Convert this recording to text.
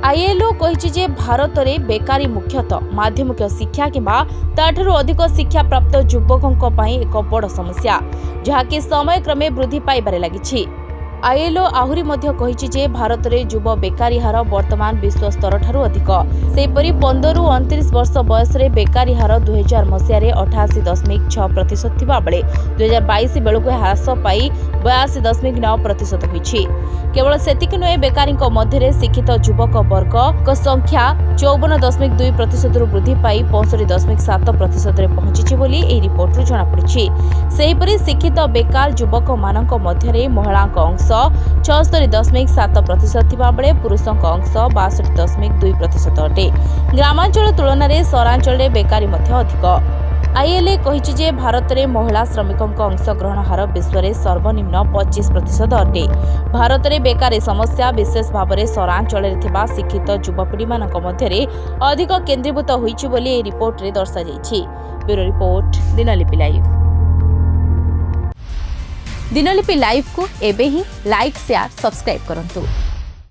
ILO कहिछि जे भारत में बेकारी मुख्यतः माध्यमिक शिक्षा किंबा ताठरू अधिक शिक्षा प्राप्त युवकों पई एक बड़ समस्या जहाँकि समय क्रमे वृद्धि पाइबारे लागिछि। आईएलओ आहुरी मध्य कहिछि जे भारत में युव बेकारी हार वर्तमान विश्व स्तर ठारू अधिक। सेपरि 15 रु 29 वर्ष बयस रे बेकारी हार 2000 मसीह 88.6% थिबा बेले 2022 बेलକୁ ह्रास पाई 82.9% होइछि। केवल सेतिक नुहे बेकारी मध्य शिक्षित युवक वर्ग संख्या 54.2% रु वृद्धि पाई 65.7% रे पहुंची बोली एही रिपोर्ट रु जଣା पड़िछि। सेहिपरि शिक्षित बेकार युवक मानक मध्य महिला अंश 76.7% थिबा बेले पुरुषों अंश 62.2% अटे। ग्रामांचल तुलन में सहरांचल बेकारी मध्य अधिक। आईएलए कहिछि जे भारत में महिला श्रमिकों अंशग्रहण हार विश्व में सर्वनिम्न 25% अटे। भारत में बेकारी समस्या विशेष भाव में सहरांचल में शिक्षित युवपीढ़ी मानक मध्य अधिक केन्द्रीभूत होइछि बोली एही रिपोर्ट रे दर्शा जाइछि। Bureau report Dinalipi live. Dinalipi live को एबे ही लाइक शेयर सब्सक्राइब करंतु।